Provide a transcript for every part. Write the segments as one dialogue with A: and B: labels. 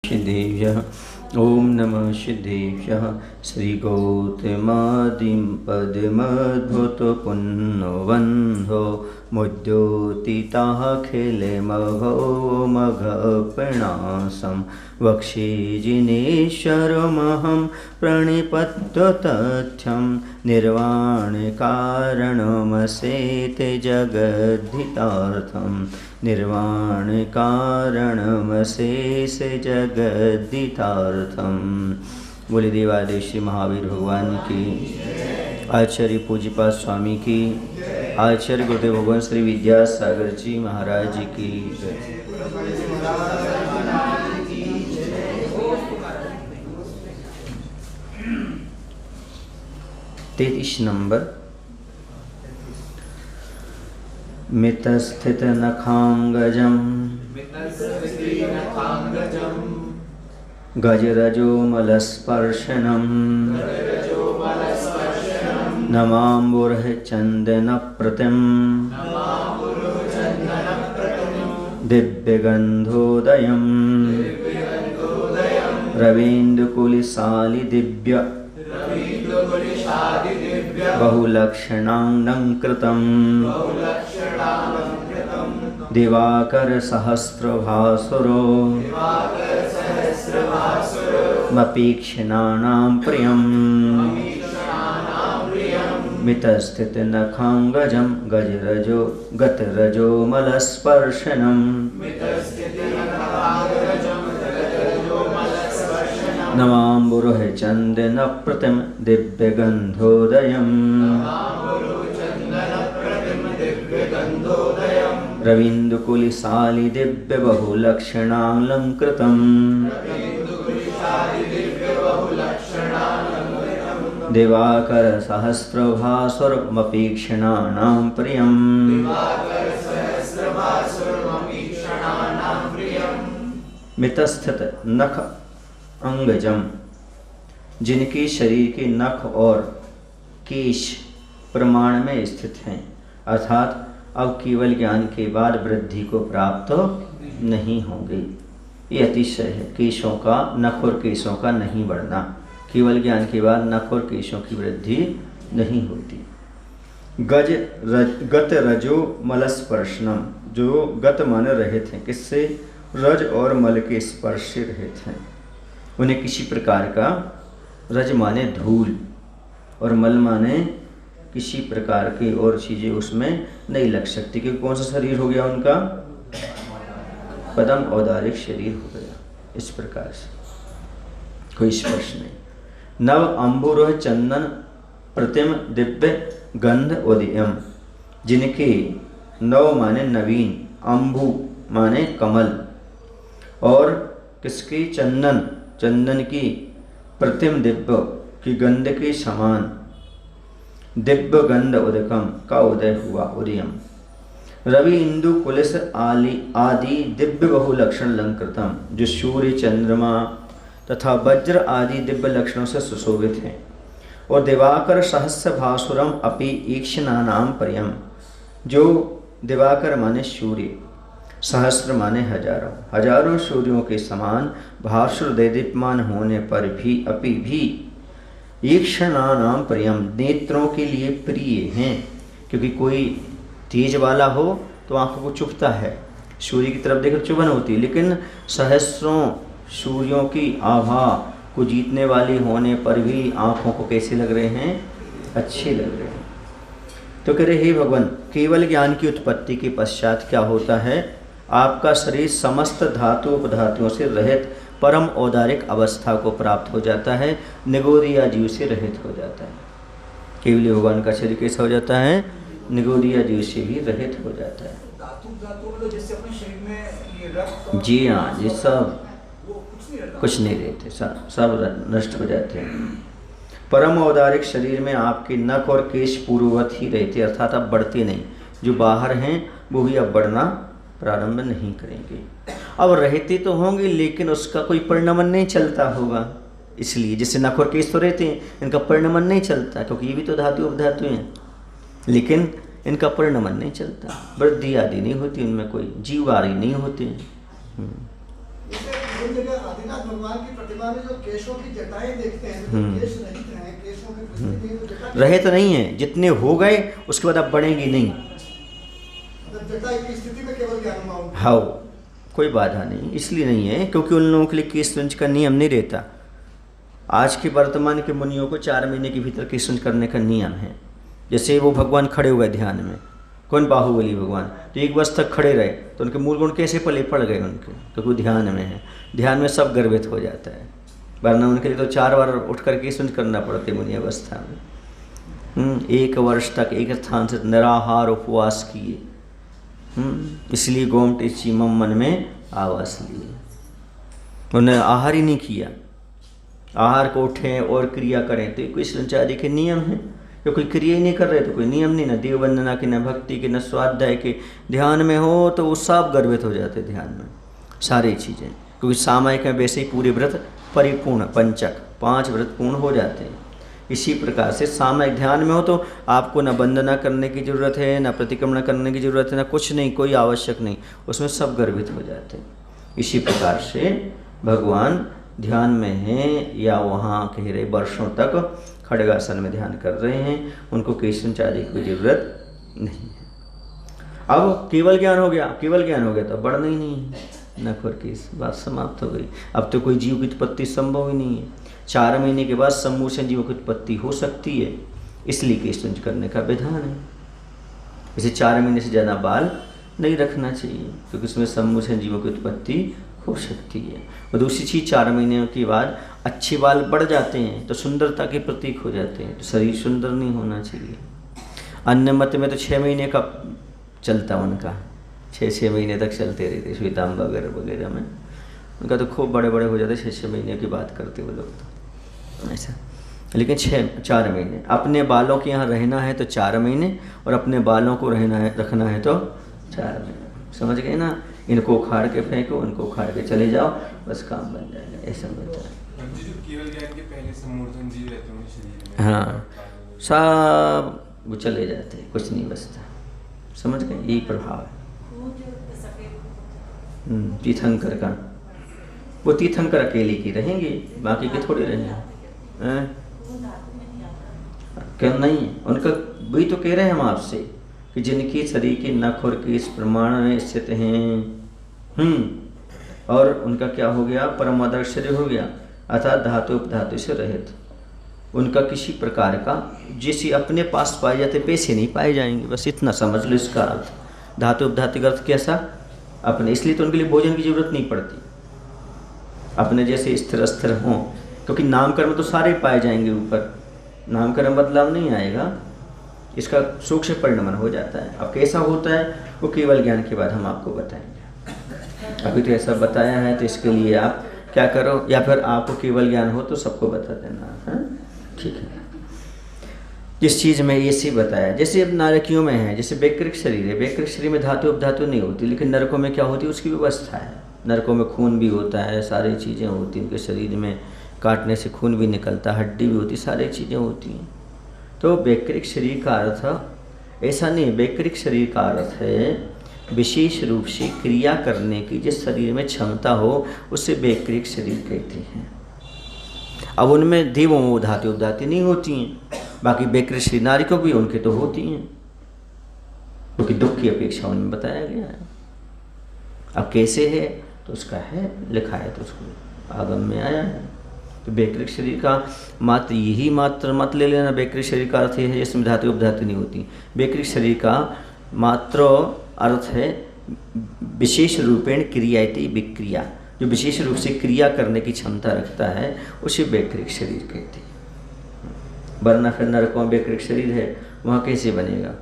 A: सिद्धेभ्यः ॐ नमः सिद्धेभ्यः श्रीगौतमादिं पद्मद्भुतपुन्नवन्धो मुद्योतिताखिलमघो मघपणासं वक्षेजिनेश्वरमहं प्रणिपत्तथ्यं निर्वाणकारणमसेते जगद्धितार्थं निर्वाणकारणमशेष जगद्धितार्थम। बोले देवादेव श्री महावीर भगवान की, आचार्य पूज्यपाद स्वामी की, आचार्य गुरुदेव भगवान श्री विद्यासागर जी महाराज जी की जय। 33 नंबर। मितस्थित नखांगजं गजरजोमलस्पर्शनं नमाम्बुरः चन्दनप्रतिं दिव्यगन्धोदयं रवीन्द्रकुलिशालिदिव्य बहुलक्षणालङ्कृतं दिवाकर सहस्रभासुरो मपीक्षणानां प्रियं मितस्थित नखांगजं गतरजोमलस्पर्शनं नमाम्बुरः चन्दनप्रतिं दिव्यगन्धोदयं रवीन्द्रकुलिशालिदिव्य बहुलक्षणालङ्कृतं दिवाकर सहस्रभासुरमपीक्षणानां प्रियं मितस्थित नख अंगजम, जिनके शरीर के नख और केश प्रमाण में स्थित हैं, अर्थात अब केवल ज्ञान के बाद वृद्धि को प्राप्त नहीं होंगे। ये अतिशय है, केशों का, नख और केशों का नहीं बढ़ना। केवल ज्ञान के बाद नख और केशों की वृद्धि नहीं होती। गत रजो मलस्पर्शनम, जो गत माने रहित हैं, किससे? रज और मल के स्पर्श से रहित हैं। उन्हें किसी प्रकार का, रज माने धूल और मल माने किसी प्रकार की और चीज़ें उसमें नहीं लग सकती। कि कौन सा शरीर हो गया उनका? पदम औदारिक शरीर हो गया। इस प्रकार से कोई स्पर्श नहीं। नव अंबुरोह चंदन प्रतिम दिव्य गंध उदयम, जिनके नव माने नवीन, अंबु माने कमल, और किसकी? चंदन, चंदन की, प्रतिम दिव्य की गंध के समान, दिव्य गंध उदकम का उदय हुआ, उदयम रवि इंदु कुलिस आदि दिव्य बहुलक्षण लंकृतम, जो सूर्य चंद्रमा तथा वज्र आदि दिव्य लक्षणों से सुशोभित हैं। और दिवाकर सहस्र भासुरम अपि ईक्षणानाम पर्यम, जो दिवाकर माने सूर्य, सहस्र माने हजारों, हजारों सूर्यों के समान भासुर दैदीप्यमान होने पर भी, अपि भी, ईक्षणानाम प्रियम, नेत्रों के लिए प्रिय हैं। क्योंकि कोई तेज वाला हो तो आंखों को चुभता है, सूर्य की तरफ देखकर चुभन होती है, लेकिन सहस्रों सूर्यों की आभा को जीतने वाले होने पर भी आंखों को कैसे लग रहे हैं? अच्छे लग रहे हैं। तो कह रहे, हे भगवान, केवल ज्ञान की उत्पत्ति के पश्चात क्या होता है? आपका शरीर समस्त धातु उपधातुओं से रहित परम औदारिक अवस्था को प्राप्त हो जाता है, निगोदिया जीव से रहित हो जाता है। केवल भगवान का शरीर कैसा हो जाता है? निगोदिया जीव से भी रहित हो जाता है।
B: जैसे अपने शरीर में ये रक्त,
A: जी हाँ, ये सब कुछ नहीं रहते, सब नष्ट हो जाते हैं। परम औदारिक शरीर में आपके नख और केश पूर्ववत ही रहते, अर्थात अब बढ़ते नहीं। जो बाहर हैं वो भी अब बढ़ना प्रारंभ नहीं करेंगे। अब रहते तो होंगे, लेकिन उसका कोई परिणमन नहीं चलता होगा। इसलिए जैसे नख और केश तो रहते हैं, इनका परिणमन नहीं चलता, क्योंकि ये भी तो धातु उपधातु हैं, लेकिन इनका परिणमन नहीं चलता, वृद्धि आदि नहीं होती, उनमें कोई जीव आदि नहीं होते हैं।
C: एक जगह आदिनाथ भगवान की प्रतिमा में जो केशों की जटाएं देखते हैं, तो केश रहित हैं, केशों के कुछ भी नहीं, तो जटा
A: रहे तो नहीं है, जितने हो गए उसके बाद अब बढ़ेंगे नहीं।
C: मतलब जटा की स्थिति में केवल ज्ञान माउंट।
A: हाँ, कोई बाधा नहीं, इसलिए नहीं है क्योंकि उन लोगों के लिए केश संच का नियम नहीं रहता। आज के वर्तमान के मुनियों को 4 महीने के भीतर केश संच करने का नियम है। जैसे वो भगवान खड़े हुए ध्यान में, कौन बाहुबली भगवान, तो 1 वर्ष तक खड़े रहे तो उनके मूल गुण कैसे पले पड़ गए उनके, क्योंकि वो ध्यान में है। ध्यान में सब गर्भित हो जाता है, वरना उनके लिए तो 4 बार उठ कर केश संच करना पड़ते मुनि अवस्था में। 1 वर्ष तक एक स्थान से निराहार उपवास किए, इसलिए गोमटी चीमम मन में आवास लिए। उन्हें आहार ही नहीं किया, आहार को उठें और क्रिया करें तो कोई संचारी के नियम है। तो कोई क्रिया ही नहीं कर रहे तो कोई नियम नहीं, न देव वंदना की, न भक्ति की, न स्वाध्याय के। ध्यान में हो तो वो सब गर्भित हो जाते ध्यान में सारी चीज़ें, क्योंकि सामायिक में वैसे ही पूरे व्रत परिपूर्ण, पंचक 5 व्रत पूर्ण हो जाते हैं। इसी प्रकार से सामायिक ध्यान में हो तो आपको न वंदना करने की ज़रूरत है, न प्रतिक्रमण करने की ज़रूरत है, न कुछ नहीं, कोई आवश्यक नहीं, उसमें सब गर्भित हो जाते हैं। इसी प्रकार से भगवान ध्यान में हैं या वहाँ कह रहे वर्षों तक खड़गासन में ध्यान कर रहे हैं, उनको केश संच आदि की जरूरत नहीं है। अब केवल ज्ञान हो गया, केवल ज्ञान हो गया तो बढ़ना ही नहीं है, नख और केश, बात समाप्त हो गई। अब तो कोई जीव की उत्पत्ति संभव ही नहीं है। 4 महीने के बाद सम्मोचन जीवों की उत्पत्ति हो सकती है, इसलिए केश संच करने का विधान है। इसे 4 महीने से ज़्यादा बाल नहीं रखना चाहिए, क्योंकि उसमें सम्मोचन जीवों की उत्पत्ति हो सकती है। और दूसरी चीज़, 4 महीने के बाद अच्छे बाल बढ़ जाते हैं तो सुंदरता के प्रतीक हो जाते हैं, तो शरीर सुंदर नहीं होना चाहिए। अन्य मत में तो 6 महीने का चलता उनका, 6 महीने तक चलते रहते, श्वेतांबर वगैरह वगैरह में उनका तो खूब बड़े बड़े हो जाते, 6 महीने की बात करते वो लोग तो ऐसा। लेकिन 4 महीने अपने बालों के यहाँ रहना है तो 4 महीने, और अपने बालों को रखना है तो 4 महीने। समझ गए ना? इनको उखाड़ के फेंको, उनको उखाड़ के चले जाओ, बस काम बन जाएगा। ऐसा होता है।
D: केवल ज्ञान के पहले सम्मोचन जीव रहते हैं शरीर में,
A: हाँ, सब वो चले जाते हैं, कुछ नहीं बचता। समझ गए? यही प्रभाव है तीर्थंकर का। वो तीर्थंकर अकेले की रहेंगे, बाकी के थोड़े रहेंगे। क्यों नहीं? उनका वही तो कह रहे हैं हम आपसे कि जिनके शरीर के नख और केश प्रमाण में स्थित हैं, और उनका क्या हो गया? परम आदर्श शरीर हो गया, अर्थात धातु उपधातु से रहित। उनका किसी प्रकार का जैसे अपने पास पाए जाते वैसे नहीं पाए जाएंगे, बस इतना समझ लो इसका अर्थ। धातु उपधातु का अर्थ कैसा? अपने, इसलिए तो उनके लिए भोजन की जरूरत नहीं पड़ती, अपने जैसे स्थिर स्थिर हों, क्योंकि नामकर्म तो सारे पाए जाएंगे ऊपर, नामकर्म बदलाव नहीं आएगा, इसका सूक्ष्म परिणमन हो जाता है। अब कैसा होता है वो केवल ज्ञान के बाद हम आपको बताएंगे। अभी तो ऐसा बताया है, तो इसके लिए आप क्या करो, या फिर आपको केवल ज्ञान हो तो सबको बता देना है, ठीक है। जिस चीज़ में ये सी बताया, जैसे अब नारकियों में है, जैसे वैकृत शरीर है, वैकृत शरीर में धातु उपधातु नहीं होती, लेकिन नरकों में क्या होती है उसकी व्यवस्था है। नरकों में खून भी होता है, सारी चीज़ें होती हैं उनके शरीर में, काटने से खून भी निकलता है, हड्डी भी होती, सारी चीज़ें होती हैं। तो वैकृत शरीर का अर्थ ऐसा नहीं, वैकृत शरीर का अर्थ है विशेष रूप से क्रिया करने की जिस शरीर में क्षमता हो उसे वैकृत शरीर कहते हैं। अब उनमें देवों में धातु उपधातु नहीं होती हैं, बाकी वैकृत शरीर नारिकों भी उनके तो होती हैं, क्योंकि दुख की अपेक्षा उनमें बताया गया है। अब कैसे है तो उसका है, लिखा है तो उसको आगम में आया है। तो वैकृत शरीर का मात्र यही मात्र मत ले लेना, वैकृत शरीर का अर्थ है जिसमें धातु उपधातु नहीं होती। वैकृत शरीर का मात्र अर्थ है विशेष रूपेण क्रियाति विक्रिया, जो विशेष रूप से क्रिया करने की क्षमता रखता है उसे वैकृत शरीर कहते हैं। वरना फिर नरकों में वैकृत शरीर है, वहाँ कैसे बनेगा?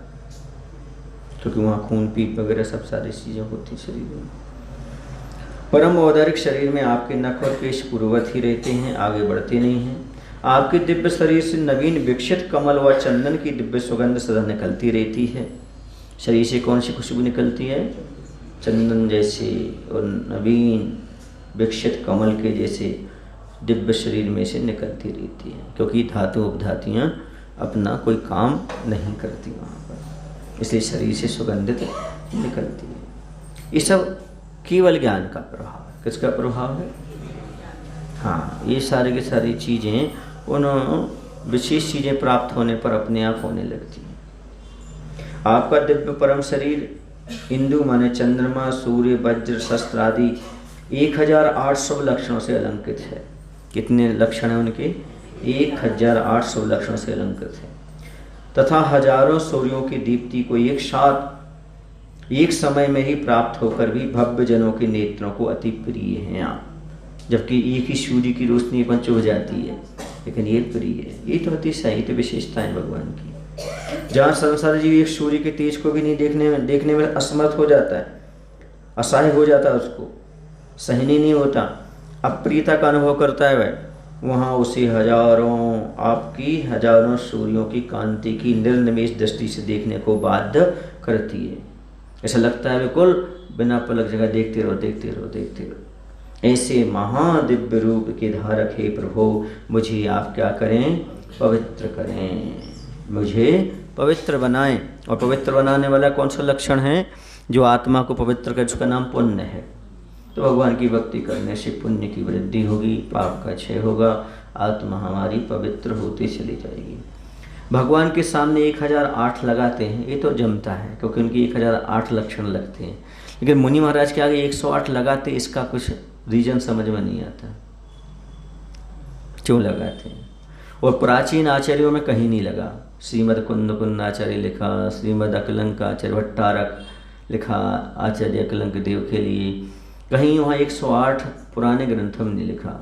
A: क्योंकि वहाँ खून पीप वगैरह सब सारी चीज़ें होती शरीर में। परम औदारिक शरीर में आपके नख और केश पूर्ववत ही रहते हैं, आगे बढ़ते नहीं हैं। आपके दिव्य शरीर से नवीन विकसित कमल व चंदन की दिव्य सुगंध सदा निकलती रहती है। शरीर से कौन सी खुशबू निकलती है? चंदन जैसे और नवीन विकसित कमल के जैसे दिव्य शरीर में से निकलती रहती है, क्योंकि धातु उपधातुयाँ अपना कोई काम नहीं करती वहाँ पर, इसलिए शरीर से सुगंधित निकलती है। ये सब केवल ज्ञान का प्रभाव है। किसका प्रभाव है? हाँ, ये सारी की सारी चीज़ें उन विशेष चीज़ें प्राप्त होने पर अपने आप होने लगती हैं। आपका दिव्य परम शरीर इंदु माने चंद्रमा, सूर्य, वज्र, शस्त्र आदि 1800 लक्षणों से अलंकृत है। कितने लक्षण हैं उनके? 1800 लक्षणों से अलंकृत है। तथा हजारों सूर्यों की दीप्ति को एक साथ एक समय में ही प्राप्त होकर भी भव्य जनों के नेत्रों को अति प्रिय हैं आप। जबकि एक ही सूर्य की रोशनी पंच हो जाती है, लेकिन ये प्रिय है। ये तो अतिशय तो विशेषताएं भगवान की। जहाँ संसार जीव एक सूर्य के तेज को भी नहीं देखने में असमर्थ हो जाता है, असहाय हो जाता है, उसको सहनीय नहीं होता, अप्रियता का अनुभव करता है वह, वहाँ उसे आपकी हजारों सूर्यों की कांति की निर्निमेष दृष्टि से देखने को बाध्य करती है। ऐसा लगता है बिल्कुल बिना पलक जगह देखते रहो देखते रहो देखते रहो। ऐसे महादिव्य रूप के धारक हे प्रभु, मुझे आप क्या करें? पवित्र करें, मुझे पवित्र बनाएं। और पवित्र बनाने वाला कौन सा लक्षण है? जो आत्मा को पवित्र करे, उसका नाम पुण्य है। तो भगवान की भक्ति करने से पुण्य की वृद्धि होगी, पाप का क्षय होगा, आत्मा हमारी पवित्र होती चली जाएगी। भगवान के सामने 1008 लगाते हैं, ये तो जमता है क्योंकि उनकी 1008 लक्षण लगते हैं। लेकिन मुनि महाराज के आगे 108 लगाते, इसका कुछ रीजन समझ में नहीं आता क्यों लगाते हैं। और प्राचीन आचार्यों में कहीं नहीं लगा। श्रीमद कुंद आचार्य लिखा, श्रीमद अकलंक आचार्य भट्टारक लिखा आचार्य अकलंक देव के लिए, कहीं वहाँ 108 पुराने ग्रंथों में नहीं लिखा।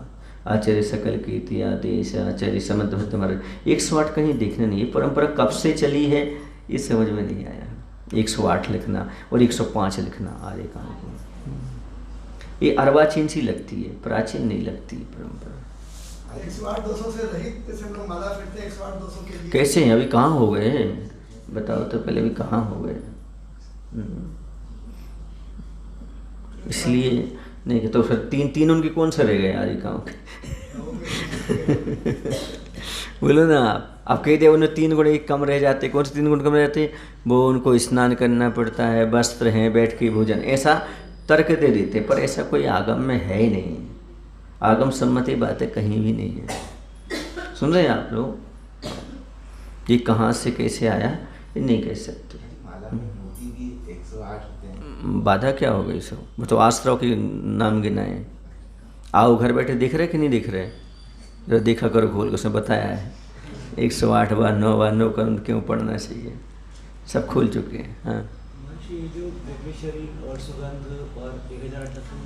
A: आचार्य सकल कीर्ति आदेश, आचार्य समद भट्ट महाराज 108 कहीं देखने नहीं। ये परंपरा कब से चली है ये समझ में नहीं आया। 108 लिखना और 105 लिखना आर्य काम को, ये अर्वाचीन सी लगती है, प्राचीन नहीं लगती परंपरा।
C: 108-200 से रहित जैसे हम लोग माला फिरते हैं 108-200 के लिए।
A: कैसे हैं अभी? कहाँ हो गए बताओ तो पहले, भी कहाँ हो गए? इसलिए नहीं तो फिर तीन उनके कौन से रह गए आर्य काम के? बोलो ना आप कहते उन्हें 3 गुण एक कम रह जाते। कौन से 3 गुण कम रह जाते? वो उनको स्नान करना पड़ता है, वस्त्र हैं, बैठ के भोजन, ऐसा तर्क दे देते। पर ऐसा कोई आगम में है ही नहीं। आगम सम्मति बातें कहीं भी नहीं है। सुन रहे हैं आप लोग? ये कहाँ से कैसे आया ये नहीं कह सकते। बाधा क्या हो गई सब? वो तो आश्रव के नाम गिनाए। आओ घर बैठे दिख रहे कि नहीं दिख रहे? जरा देखा करो खोल के, उसने बताया है 108 बार 9 बार 9 कर क्यों पढ़ना चाहिए, सब खुल चुके हैं। हाँ,
E: ये जो दिव्य शरीर और सुगंध और 1008 लक्षण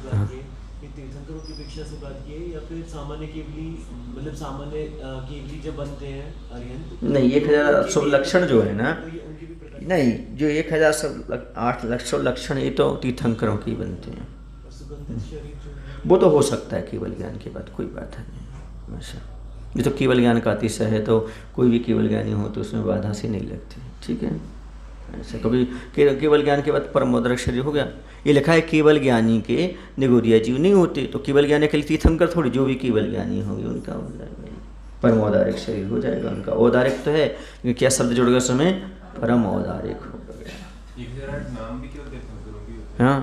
E: ये तीर्थंकरों की अपेक्षा से बात की है या फिर सामान्य केवली, मतलब सामान्य केवली जब बनते हैं अरिहंत?
A: नहीं, 1008 लक्षण जो है ना, नहीं, जो 1008 लक्षण ये तो तीर्थंकरों की बनते हैं। वो तो हो सकता है केवल ज्ञान की बात, कोई बात है नहीं। वैसा ये तो केवल ज्ञान का अतिशय है, तो कोई भी केवल ज्ञानी हो तो उसमें बाधा सी नहीं लगती। ठीक है, ऐसा कभी केवल ज्ञान के बाद परमोदरक शरीर हो गया। ये लिखा है केवल ज्ञानी के निगोरिया जीव नहीं होते, तो केवल ज्ञानी के लिए तीर्थंकर थोड़ी, जो भी केवल ज्ञानी होंगे उनका हो जाएगा परमोदारिक शरीर हो जाएगा उनका। औदारिक तो है, लेकिन क्या शब्द जुड़ गया समय? परम औदारिक हो गया।
D: 1008 नाम भी केवल तीर्थंकरों के होते हैं।
A: हाँ,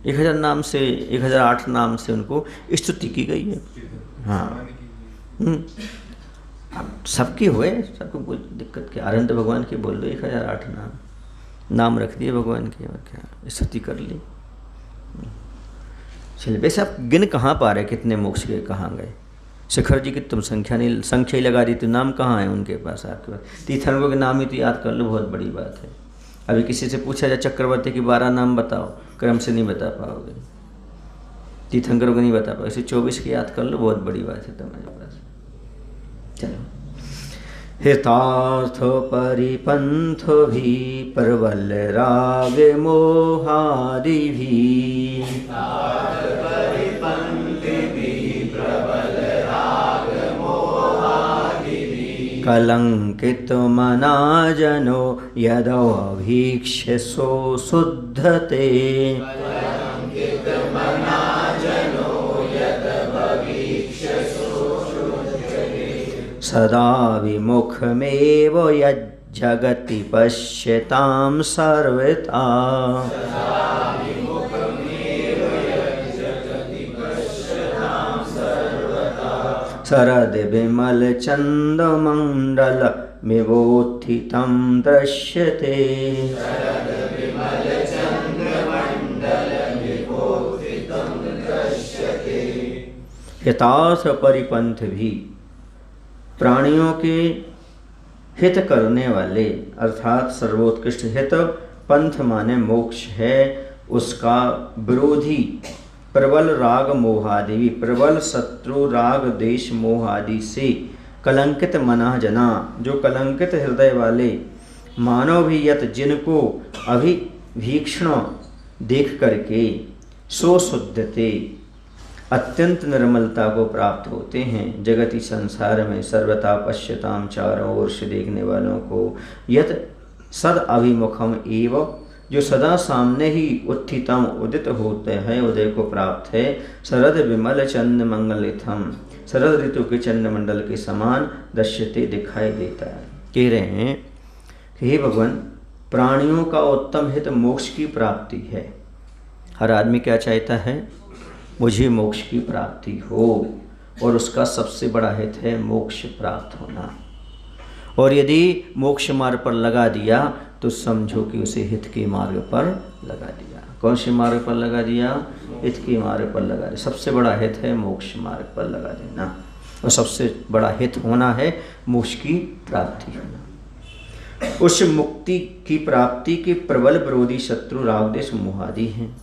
A: 1000 नाम से 1008 नाम से उनको स्तुति की गई है। हाँ, अब सबकी हुए, सबको कोई दिक्कत क्या? अनंत भगवान के बोल दो 1008 नाम रख दिए भगवान के, और क्या स्तुति कर ली। चलिए, वैसे आप गिन कहाँ पा रहे कितने मोक्ष गए, कहाँ गए? शिखर जी की तुम संख्या ही लगा दी, तो नाम कहाँ है उनके पास आपके पास? तीर्थंकरों के नाम ही तो याद कर लो, बहुत बड़ी बात है। अभी किसी से पूछा जाए चक्रवर्ती के 12 नाम बताओ, क्रम से नहीं बता पाओगे। तीर्थंकरों को नहीं बता पाओगे, इसे 24 की याद कर लो, बहुत बड़ी बात है तुम्हारे पास। चलो, हितार्थ परिपंथ भी प्रबल राग मोहादि भी, कलंकित मना जनो यदवीक्ष्य सो शुद्धते, सदा विमुखमेव यज्जगति पश्यतां सर्वथा, शरद विमल चंद मंडल मिवोत्थितं दृश्यते। हितार्थ परिपंथ भी, प्राणियों के हित करने वाले अर्थात सर्वोत्कृष्ट हित पंथ माने मोक्ष है, उसका विरोधी प्रबल राग मोहादि, प्रबल शत्रु राग देश मोह आदि से कलंकित मना जना, जो कलंकित हृदय वाले मानव भी यत जिनको अभिभीक्षण देख करके सो शुद्धते अत्यंत निर्मलता को प्राप्त होते हैं। जगति संसार में सर्वथा पश्यताम, चारों ओर से देखने वालों को, यत सद अभिमुखम एव, जो सदा सामने ही उत्थितम उदित होते हैं, उदय को प्राप्त है। शरद विमल चंद मंगलितम, शरद ऋतु के चंद्र मंडल के समान दृश्यते दिखाई देता है। कह रहे हैं कि हे भगवान, प्राणियों का उत्तम हित मोक्ष की प्राप्ति है। हर आदमी क्या चाहता है? मुझे मोक्ष की प्राप्ति हो, और उसका सबसे बड़ा हित है मोक्ष प्राप्त होना। और यदि मोक्ष मार्ग पर लगा दिया तो समझो कि उसे हित के मार्ग पर लगा दिया। कौन से मार्ग पर लगा दिया? हित के मार्ग पर लगा दिया। सबसे बड़ा हित है मोक्ष मार्ग पर लगा देना, और सबसे बड़ा हित होना है मोक्ष की प्राप्ति होना। उस मुक्ति की प्राप्ति के प्रबल विरोधी शत्रु राग देश मोह आदि हैं।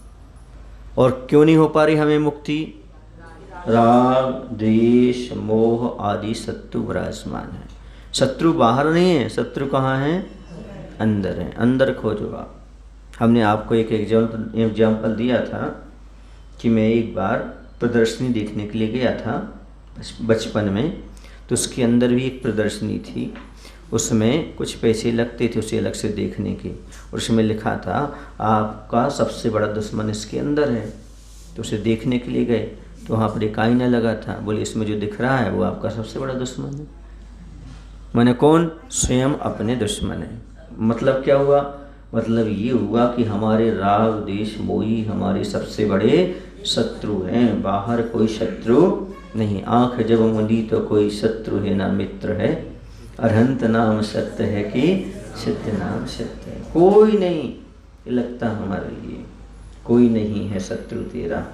A: और क्यों नहीं हो पा रही हमें मुक्ति? राग द्वेष मोह आदि शत्रु विराजमान है। शत्रु बाहर नहीं है, शत्रु कहाँ है? अंदर है। अंदर खोजो आप। हमने आपको एक एग्जाम्पल दिया था कि मैं एक बार प्रदर्शनी देखने के लिए गया था बचपन में, तो उसके अंदर भी एक प्रदर्शनी थी, उसमें कुछ पैसे लगते थे उसे अलग से देखने के, और उसमें लिखा था आपका सबसे बड़ा दुश्मन इसके अंदर है। तो उसे देखने के लिए गए तो वहाँ पर एक आईना लगा था, बोले इसमें जो दिख रहा है वो आपका सबसे बड़ा दुश्मन है। मैंने कौन? स्वयं अपने दुश्मन है। मतलब क्या हुआ? मतलब ये हुआ कि हमारे राग देश मोही हमारे सबसे बड़े शत्रु हैं, बाहर कोई शत्रु नहीं। आँख जब मुंदी तो कोई शत्रु है ना मित्र है, अरहंत नाम सत्य है कि सत्य नाम सत्य है। कोई नहीं, ये लगता हमारे लिए कोई नहीं है शत्रु तेरा।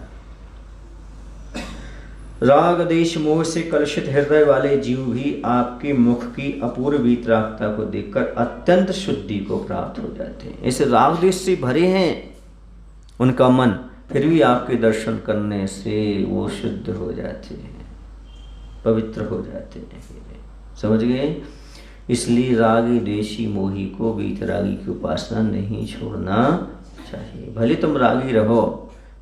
A: राग देश मोह से कलुषित हृदय वाले जीव भी आपके मुख की अपूर्व वीतरागता को देखकर अत्यंत शुद्धि को प्राप्त हो जाते हैं। ऐसे राग देश से भरे हैं उनका मन, फिर भी आपके दर्शन करने से वो शुद्ध हो जाते हैं, पवित्र हो जाते हैं। समझ गए? इसलिए रागी देशी मोही को वीतरागी की उपासना नहीं छोड़ना चाहिए। भले तुम रागी रहो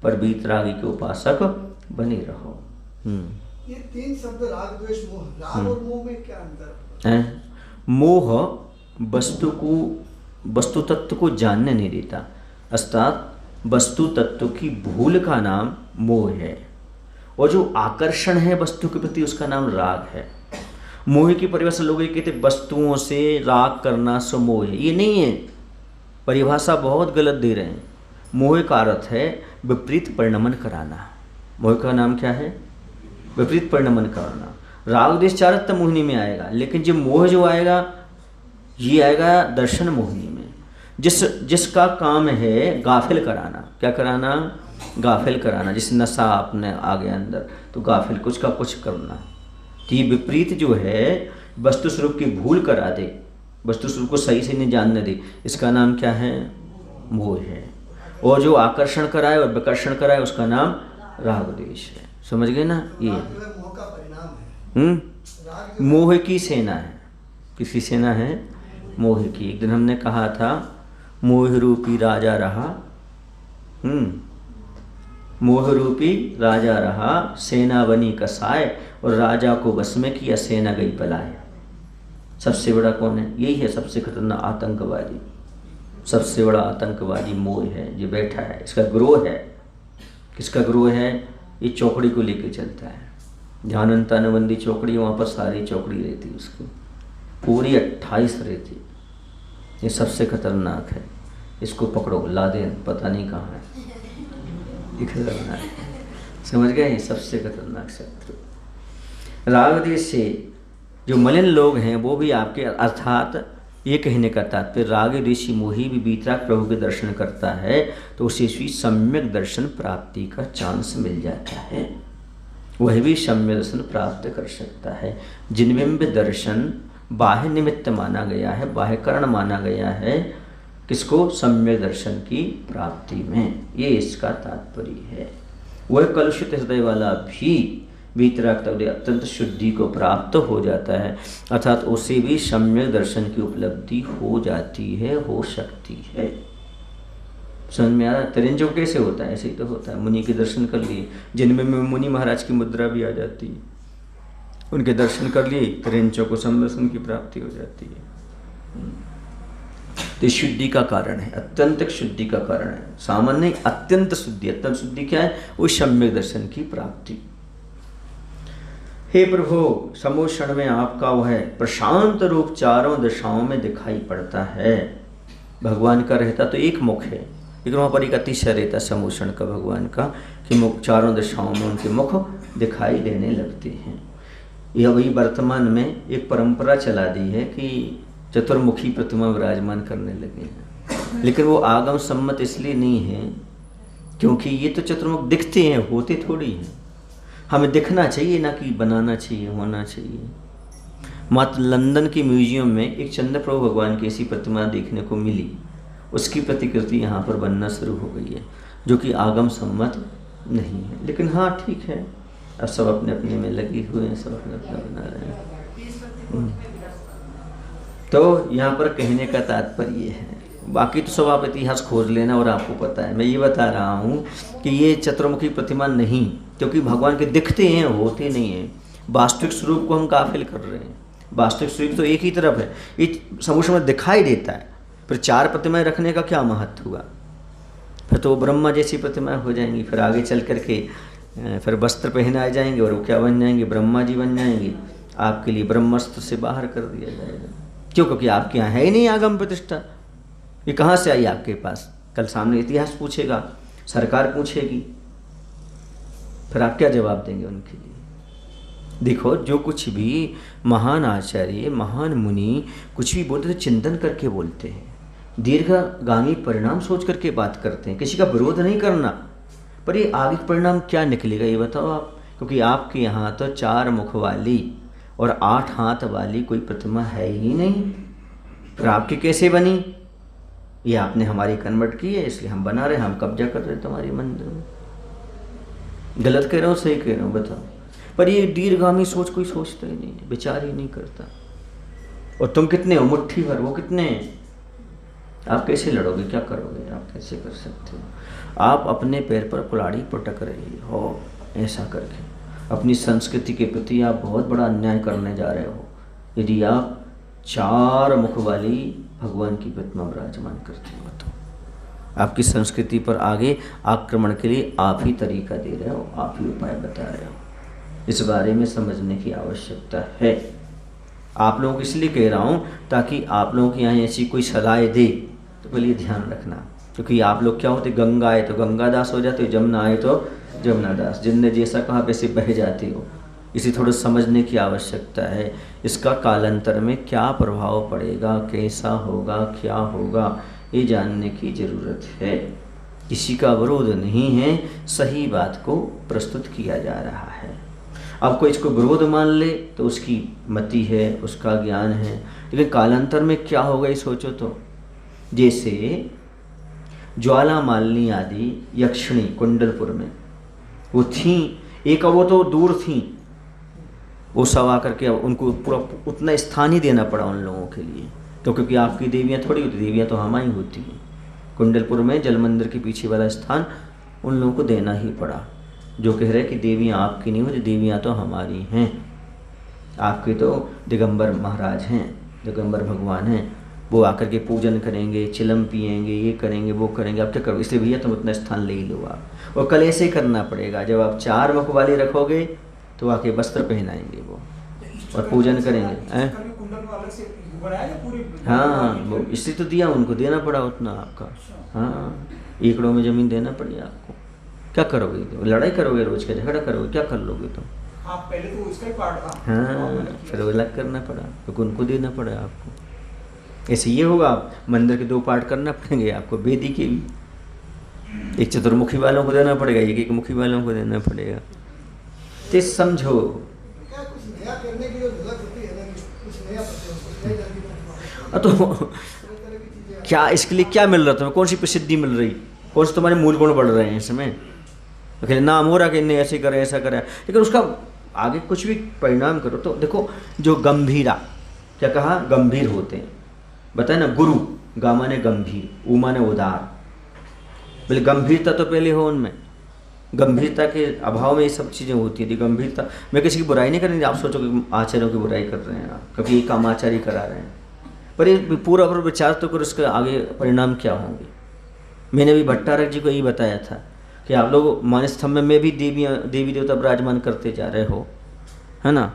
A: पर वीतरागी के उपासक बने रहो।
C: ये तीन शब्द राग द्वेष मोह, राग और मोह में क्या अंतर है?
A: मोह वस्तु तत्व को जानने नहीं देता, अर्थात वस्तु तत्व की भूल का नाम मोह है, और जो आकर्षण है वस्तु के प्रति उसका नाम राग है। मोह की परिभाषा लोग ये कहते वस्तुओं से राग करना सो मोह है, ये नहीं है, परिभाषा बहुत गलत दे रहे हैं। मोह का अर्थ है विपरीत परिणमन कराना। मोह का नाम क्या है? विपरीत परिणमन करना। राग देश चारत्व मोहिनी में आएगा, लेकिन जो मोह जो आएगा ये आएगा दर्शन मोहिनी में। जिसका काम है गाफिल कराना। क्या कराना? गाफिल कराना। जिस नशा आपने आ गया अंदर तो गाफिल कुछ का कुछ करना। तो ये विपरीत जो है वस्तु स्वरूप की भूल करा दे, वस्तु स्वरूप को सही से नहीं जानने दे, इसका नाम क्या है? मोह है। और जो आकर्षण कराए और विकर्षण कराए उसका नाम राग देश है। समझ गए ना? ये
C: मोह का परिणाम है।
A: मोह की सेना है। किसी सेना है? मोह की। एक दिन हमने कहा था मोह रूपी राजा रहा, मोह रूपी राजा रहा, सेना बनी कसाय, और राजा को बस में किया, सेना गई पलाए। सबसे बड़ा कौन है? यही है सबसे खतरनाक आतंकवादी। सबसे बड़ा आतंकवादी मोह है जो बैठा है, इसका ग्रोह है। किसका ग्रोह है? ये चौकड़ी को लेके चलता है। जहाँ अनंतानुबंदी चौकड़ी वहाँ पर सारी चौकड़ी रहती है, उसकी पूरी 28 रहती। ये सबसे खतरनाक है, इसको पकड़ो। लादेन पता नहीं कहाँ है, ये खतरनाक है। समझ गए? ये सबसे खतरनाक शत्रु। राग देश से जो मलिन लोग हैं वो भी आपके, अर्थात ये कहने का तात्पर्य राग देशी मोही भी वीतराग प्रभु के दर्शन करता है तो उसे भी सम्यक दर्शन प्राप्ति का चांस मिल जाता है, वह भी सम्यक दर्शन प्राप्त कर सकता है। जिनमें भी दर्शन बाह्य निमित्त माना गया है, बाह्य कारण माना गया है, किसको? सम्यक दर्शन की प्राप्ति में, ये इसका तात्पर्य है। वह कलुषित हृदय वाला भी वीतराग अत्यंत शुद्धि को प्राप्त हो जाता है, अर्थात उसे भी सम्यक दर्शन की उपलब्धि हो जाती है, हो सकती है। समझ में आ रहा? तिरंजो कैसे होता है? ऐसे ही तो होता है। मुनि के दर्शन कर लिए, जिनमें मुनि महाराज की मुद्रा भी आ जाती है, उनके दर्शन कर लिए, तिरंजो को समदर्शन की प्राप्ति हो जाती है। तो शुद्धि का कारण है, अत्यंत शुद्धि का कारण है, सामान्य अत्यंत शुद्धि। अत्यंत शुद्धि क्या है? वो सम्यक दर्शन की प्राप्ति। हे प्रभु, समोषण में आपका वह प्रशांत रूप चारों दिशाओं में दिखाई पड़ता है। भगवान का रहता तो एक मुख है, लेकिन वहाँ पर एक अतिशय रहता समोषण का भगवान का, कि मुख चारों दिशाओं में उनके मुख दिखाई देने लगते हैं। यह वही वर्तमान में एक परंपरा चला दी है कि चतुर्मुखी प्रतिमा विराजमान करने लगे हैं, लेकिन वो आगम सम्मत इसलिए नहीं है क्योंकि ये तो चतुर्मुख दिखते हैं, होते थोड़ी हैं। हमें दिखना चाहिए, ना कि बनाना चाहिए, होना चाहिए। मात्र लंदन के म्यूजियम में एक चंद्रप्रभु भगवान की ऐसी प्रतिमा देखने को मिली, उसकी प्रतिकृति यहाँ पर बनना शुरू हो गई है, जो कि आगम सम्मत नहीं है। लेकिन हाँ ठीक है, अब सब अपने अपने में लगे हुए हैं, सब अपने अपना बना रहे हैं। तो यहाँ पर कहने का तात्पर्य है, बाकी तो सब आप इतिहास खोज लेना और आपको पता है। मैं ये बता रहा हूँ कि ये चतुर्मुखी प्रतिमा नहीं, क्योंकि भगवान के दिखते हैं, होते नहीं हैं। वास्तविक स्वरूप को हम गाफिल कर रहे हैं। वास्तविक स्वरूप तो एक ही तरफ है, ये समूह में दिखाई देता है। फिर चार प्रतिमाएं रखने का क्या महत्व हुआ? फिर तो ब्रह्मा जैसी प्रतिमाएं हो जाएंगी, फिर आगे चल करके फिर वस्त्र पहनाए जाएंगे और वो क्या बन जाएंगे? ब्रह्मा जी बन जाएंगे। आपके लिए ब्रह्मस्त्र से बाहर कर दिया जाएगा। क्यों? क्योंकि आपके यहाँ है ही नहीं आगम प्रतिष्ठा। ये कहाँ से आई आपके पास? कल सामने इतिहास पूछेगा, सरकार पूछेगी, फिर आप क्या जवाब देंगे उनके लिए? देखो, जो कुछ भी महान आचार्य, महान मुनि कुछ भी बोलते तो चिंतन करके बोलते हैं, दीर्घगामी परिणाम सोच करके बात करते हैं। किसी का विरोध नहीं करना, पर ये आगे परिणाम क्या निकलेगा ये बताओ आप। क्योंकि आपके यहाँ तो 4 मुख वाली और 8 हाथ वाली कोई प्रतिमा है ही नहीं, फिर आपकी कैसे बनी? ये आपने हमारी कन्वर्ट की है, इसलिए हम बना रहे हैं, हम कब्जा कर रहे हैं तुम्हारे मंदिर में। गलत कह रहा हूँ, सही कह रहा हूँ, बताओ। पर ये दीर्घगामी सोच कोई सोचता ही नहीं, विचार ही नहीं करता। और तुम कितने हो? मुट्ठी भर। वो कितने हैं? आप कैसे लड़ोगे? क्या करोगे? आप कैसे कर सकते हो? आप अपने पैर पर कुल्हाड़ी पटक रहे हो ऐसा करके। अपनी संस्कृति के प्रति आप बहुत बड़ा अन्याय करने जा रहे हो यदि आप 4 मुख वाली भगवान की प्रतिमा विराजमान करते हो। तो आपकी संस्कृति पर आगे आक्रमण के लिए आप ही तरीका दे रहे हो, आप ही उपाय बता रहे हो। इस बारे में समझने की आवश्यकता है। आप लोगों को इसलिए कह रहा हूँ ताकि आप लोगों के यहाँ ऐसी कोई सलाह दे तो पहले ध्यान रखना, क्योंकि आप लोग क्या होते, गंगा आए तो गंगादास हो जाते हो, जमुना आए तो जमुनादास, जिनने जैसा कहा वैसे बह जाते हो। इसे थोड़ा समझने की आवश्यकता है। इसका कालांतर में क्या प्रभाव पड़ेगा, कैसा होगा, क्या होगा, ये जानने की ज़रूरत है। किसी का विरोध नहीं है, सही बात को प्रस्तुत किया जा रहा है। अब कोई इसको विरोध मान ले तो उसकी मति है, उसका ज्ञान है, लेकिन कालांतर में क्या होगा ये सोचो तो। जैसे ज्वाला मालिनी आदि यक्षिणी कुंडलपुर में वो थी, एक वो तो दूर थी, वो सब आकर के उनको पूरा उतना स्थान ही देना पड़ा उन लोगों के लिए। तो क्योंकि आपकी देवियाँ थोड़ी होती, देवियाँ तो हमारी होती हैं। कुंडलपुर में जल मंदिर के पीछे वाला स्थान उन लोगों को देना ही पड़ा, जो कह रहे कि देवियाँ आपकी नहीं होती, देवियाँ तो हमारी हैं। आपके तो दिगंबर महाराज हैं, दिगंबर भगवान हैं, वो आकर के पूजन करेंगे, चिलम पिएंगे, ये करेंगे, वो करेंगे। आप क्या करो? इसलिए भैया तुम उतना स्थान ले ही लो आप। और कल ऐसे करना पड़ेगा, जब आप 4 मुख वाली रखोगे तो आके वस्त्र पहनाएंगे वो और पूजन करेंगे। हाँ, वो इसलिए तो दिया, उनको देना पड़ा उतना आपका। हाँ, एकड़ों में ज़मीन देना पड़ी आपको। क्या करोगे? लड़ाई करोगे, रोज का झगड़ा करोगे, क्या कर लोगे तुम?
B: हाँ पहले तो इसका ही पार्ट था।
A: हाँ, फिर वो अलग करना पड़ा क्योंकि उनको देना पड़ा आपको। ऐसे ये होगा, आप मंदिर के 2 पार्ट करना पड़ेंगे आपको, वेदी के भी। एक चतुर्मुखी वालों को देना पड़ेगा, एक मुखी वालों को देना पड़ेगा। तो समझो
C: क्या कुछ नया करने की जो जरूरत होती है ना, कि कुछ नया कुछ नई तरह की प्रतिभा,
A: तो
C: तरह की चीजें
A: क्या इसके लिए क्या मिल रहा तुम्हें? कौन सी प्रसिद्धि मिल रही? कौन से तुम्हारे मूल गुण बढ़ रहे हैं इसमें? तो नाम हो रहा कि इन्हें ऐसे करे ऐसा करे, लेकिन उसका आगे कुछ भी परिणाम करो तो देखो, जो गंभीरा, क्या कहा? गंभीर होते हैं। बताए ना, गुरु, गा माने गंभीर, ऊ माने उदार। बोले गंभीरता तो पहले हो उनमें, गंभीरता के अभाव में ये सब चीज़ें होती थी। गंभीरता, मैं किसी की बुराई नहीं करेंगे, आप सोचो कि आचार्यों की बुराई कर रहे हैं आप, कभी ये काम आचार्य करा रहे हैं, पर ये पूरा पर विचार तो करो इसके आगे परिणाम क्या होंगे। मैंने भी भट्टारक जी को यही बताया था कि आप लोग मानस्तंभ में भी देवी देवता विराजमान करते जा रहे हो, है ना।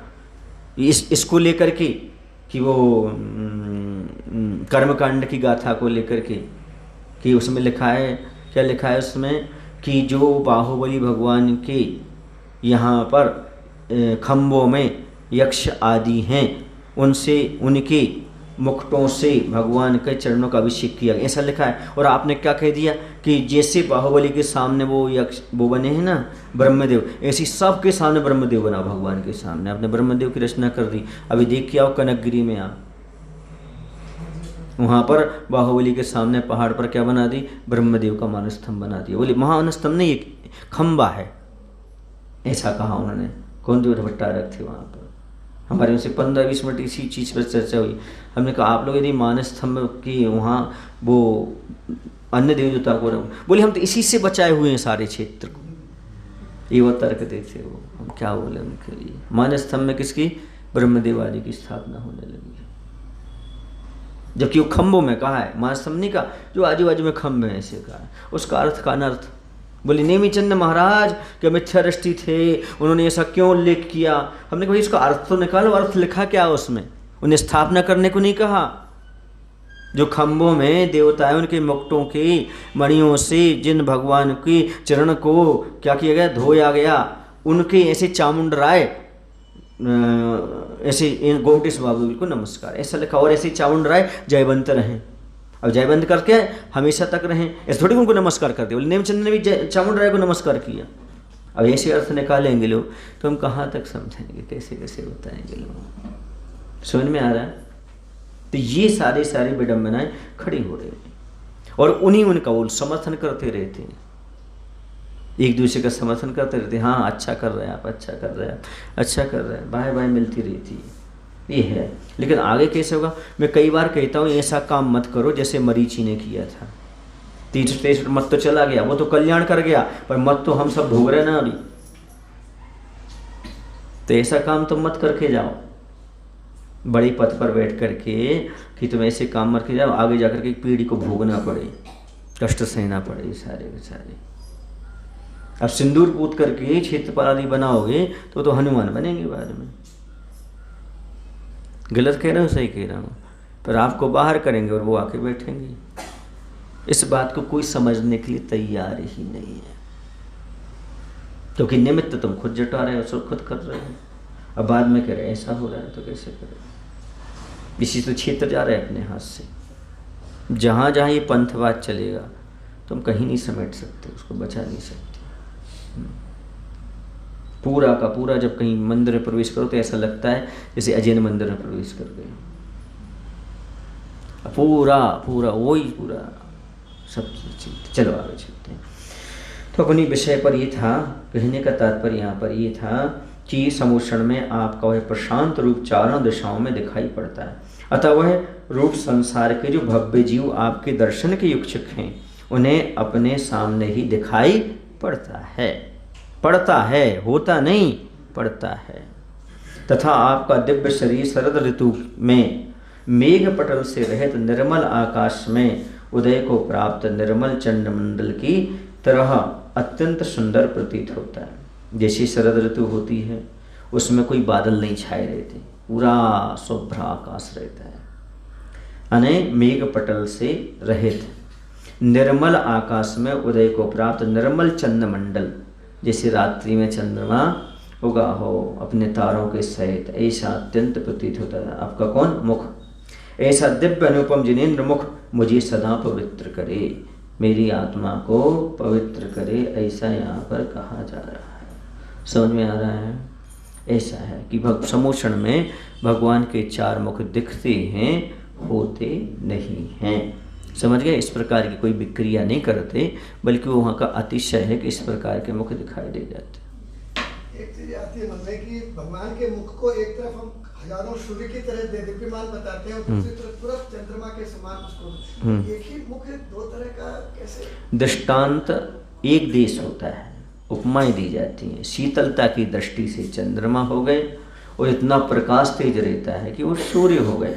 A: इसको लेकर के कि वो कर्मकांड की गाथा को लेकर के कि उसमें लिखा है, क्या लिखा है उसमें, कि जो बाहुबली भगवान के यहाँ पर खम्भों में यक्ष आदि हैं, उनसे, उनके मुकुटों से भगवान के चरणों का अभिषेक किया गया, ऐसा लिखा है। और आपने क्या कह दिया कि जैसे बाहुबली के सामने वो यक्ष वो बने हैं ना ब्रह्मदेव, ऐसी सबके सामने ब्रह्मदेव बना, भगवान के सामने आपने ब्रह्मदेव की रचना कर दी। अभी देख के आओ कनकगिरी में, आप वहाँ पर बाहुबली के सामने पहाड़ पर क्या बना दी? ब्रह्मदेव का मानस्तंभ बना दिया। बोले महानस्तंभ नहीं, एक खम्बा है, ऐसा कहा उन्होंने। कौन देव भट्टारक थे वहाँ पर, हमारे उनसे 15-20 मिनट इसी चीज़ पर चर्चा हुई। हमने कहा आप लोग यदि मानस्तंभ की वहाँ वो अन्य देवी देवता को रहो, बोले हम तो इसी से बचाए हुए हैं सारे क्षेत्र को, ये वो तर्क देते वो। हम क्या बोले उनके लिए? मानस्तंभ में किसकी? ब्रह्मदेव आदि की स्थापना होने लगी है, जबकि वो खम्भों में कहा है, मानस्तंभ नहीं कहा, जो आजू बाजू में खम्भ है ऐसे कहा है। उसका अर्थ का अनर्थ। बोले नेमीचंद महाराज के मिथ्या दृष्टि थे, उन्होंने ऐसा क्यों उल्लेख किया? हमने कहा इसका अर्थ तो निकालो, अर्थ लिखा क्या उसमें? उन्हें स्थापना करने को नहीं कहा। जो खम्भों में देवताएं उनके मुकुटों के मणियों से जिन भगवान के चरण को क्या किया गया? धोया गया, उनके ऐसे चामुंड राय, ऐसे गोमटेश बाबू को नमस्कार, ऐसा लिखा। और ऐसे चामुंड राय जयवंत रहें, अब जयवंत करके हमेशा तक रहें, ऐसे थोड़ी उनको नमस्कार करते। बोले नेमचंद ने भी चामुंड राय को नमस्कार किया। अब ऐसे अर्थ निकालेंगे लोग तो हम कहाँ तक समझेंगे, कैसे कैसे बताएंगे लोग? समझ में आ रहा है? तो ये सारी विडंबनाएं खड़ी हो रही हैं और उन्हीं उनका वो समर्थन करते रहते हैं, एक दूसरे का समर्थन करते रहते हैं। हाँ अच्छा कर रहे हैं आप, अच्छा कर रहे हैं, अच्छा कर रहे हैं, बाय बाय मिलती रहती है, ये है। लेकिन आगे कैसे होगा? मैं कई बार कहता हूँ ऐसा काम मत करो जैसे मरीचि ने किया था। 30-63 मत तो चला गया, वो तो कल्याण कर गया, पर मत तो हम सब भोग रहे ना अभी। तो ऐसा काम तुम मत करके जाओ बड़े पद पर बैठ करके कि तुम ऐसे काम मत के जाओ, आगे जाकर के पीढ़ी को भोगना पड़े, कष्ट सहना पड़े सारे के सारे। अब सिंदूर पूत करके क्षेत्रपाल आदि बनाओगे तो हनुमान बनेंगे बाद में। गलत कह रहा हूँ, सही कह रहा हूँ? पर आपको बाहर करेंगे और वो आके बैठेंगे। इस बात को कोई समझने के लिए तैयार ही नहीं है, क्योंकि निमित्त तुम खुद जटा रहे हो, सब खुद कर रहे हो। अब बाद में कह रहे ऐसा हो रहा है तो कैसे करें? इसी तो क्षेत्र जा रहे हैं अपने हाथ से। जहाँ जहाँ ये पंथवाद चलेगा तुम कहीं नहीं समेट सकते, उसको बचा नहीं सकते। पूरा का पूरा जब कहीं मंदिर में प्रवेश करो तो ऐसा लगता है जैसे अजैन मंदिर में प्रवेश कर गए। पूरा पूरा वही पूरा सब चीज। चलो आगे चलते हैं। तो अपनी विषय पर ये था, कहने का तात्पर्य यहाँ पर ये था कि समुषण में आपका वह प्रशांत रूप चारों दिशाओं में दिखाई पड़ता है। अतः वह रूप संसार के जो भव्य जीव आपके दर्शन के इच्छुक हैं उन्हें अपने सामने ही दिखाई पड़ता है। पड़ता है, होता नहीं, पड़ता है। तथा आपका दिव्य शरीर शरद ऋतु में मेघ पटल से रहित निर्मल आकाश में उदय को प्राप्त निर्मल चंद्रमंडल की तरह अत्यंत सुंदर प्रतीत होता है। जैसी शरद ऋतु होती है उसमें कोई बादल नहीं छाए रहते, पूरा शुभ्र आकाश रहता है, यानी मेघ पटल से रहित निर्मल आकाश में उदय को प्राप्त निर्मल चंद्रमंडल, जैसे रात्रि में चंद्रमा उगा हो अपने तारों के सहित, ऐसा अत्यंत प्रतीत होता है। आपका कौन? मुख। ऐसा दिव्य अनुपम जिनेन्द्र मुख मुझे सदा पवित्र करे, मेरी आत्मा को पवित्र करे, ऐसा यहाँ पर कहा जा रहा है। समझ में आ रहा है? ऐसा है कि समोषण में भगवान के 4 मुख दिखते हैं, होते नहीं हैं। समझ गए? इस प्रकार की कोई विक्रिया नहीं करते, बल्कि वहाँ का अतिशय है कि इस प्रकार के मुख दिखाई दे जाते।
C: एक चीज आती है मन में कि भगवान के मुख को एक तरफ हम हजारों सूर्य की तरह दीप्यमान बताते हैं और दूसरी तरफ पूरा चंद्रमा के समान उसको, एक ही मुख 2 तरह का कैसे?
A: दृष्टांत एक देश होता है, उपमाएं दी जाती हैं। शीतलता की दृष्टि से चंद्रमा हो गए और इतना प्रकाश तेज रहता है कि वो सूर्य हो गए।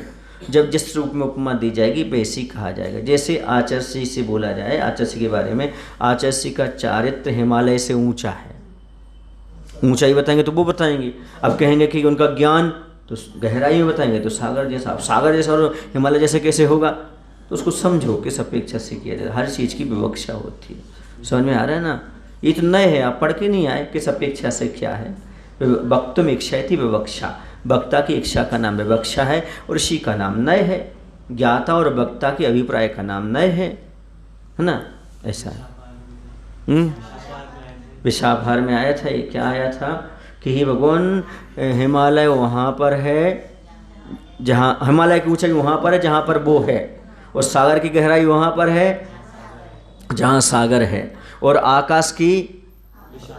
A: जब जिस रूप में उपमा दी जाएगी वैसी कहा जाएगा। जैसे आचर्षी से बोला जाए, आचर्षी के बारे में, आचर्षी का चारित्र हिमालय से ऊंचा है। ऊंचाई बताएंगे तो वो बताएंगे। अब कहेंगे कि उनका ज्ञान तो गहराई में बताएंगे तो सागर जैसा। अब सागर जैसा और हिमालय जैसे कैसे होगा? तो उसको समझो किस अपेक्षा से किया जाए। हर चीज़ की विवक्षा होती है। समझ में आ रहा है ना? ये तो नए है, आप पढ़ के नहीं आए किस अपेक्षा से क्या है। वक्तुम इच्छायति विवक्षा, वक्ता की इच्छा का नाम विवक्षा है और ऋषि का नाम नय है। ज्ञाता और वक्ता के अभिप्राय का नाम नय है ना? ऐसा है। विशाभार में आया था, ये क्या आया था कि हे भगवान, हिमालय वहाँ पर है जहाँ, हिमालय की ऊंचाई वहाँ पर है जहाँ पर वो है, और सागर की गहराई वहाँ पर है जहाँ सागर है, और आकाश की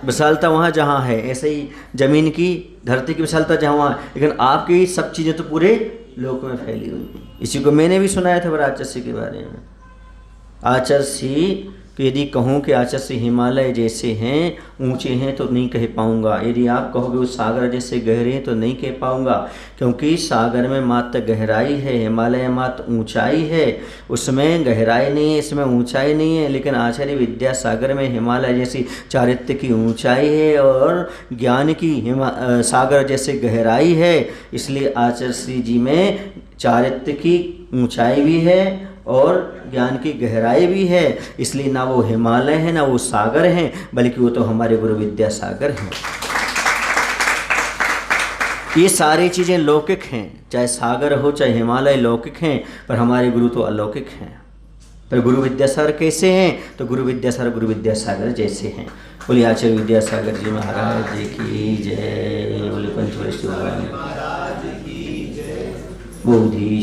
A: विशालता वहाँ जहाँ है। ऐसे ही जमीन की, धरती की विशालता जहाँ वहाँ, लेकिन आपकी सब चीज़ें तो पूरे लोक में फैली हुई। इसी को मैंने भी सुनाया था आचर्षी के बारे में। आचर्षी कि यदि कहूँ कि आचर्षी हिमालय जैसे हैं, ऊंचे हैं, तो नहीं कह पाऊँगा। यदि आप कहोगे वो सागर जैसे गहरे हैं तो नहीं कह पाऊँगा, क्योंकि सागर में मात्र गहराई है, हिमालय मात्र ऊंचाई है। उसमें गहराई नहीं है, इसमें ऊंचाई नहीं है। लेकिन आचार्य विद्यासागर में हिमालय जैसी चारित्र्य की ऊंचाई है और ज्ञान की सागर जैसे गहराई है। इसलिए आचर्षी जी में चारित्र्य की ऊंचाई भी है और ज्ञान की गहराई भी है। इसलिए ना वो हिमालय है ना वो सागर हैं, बल्कि वो तो हमारे गुरु विद्यासागर हैं। ये सारी चीज़ें लौकिक हैं, चाहे सागर हो चाहे हिमालय लौकिक हैं, पर हमारे गुरु तो अलौकिक हैं। पर गुरु विद्यासागर कैसे हैं? तो गुरु विद्यासागर जैसे हैं। बोलिए आचार्य विद्यासागर जी महाराज जी की जय। बोले पंचवटी महाराज की जय। बोधि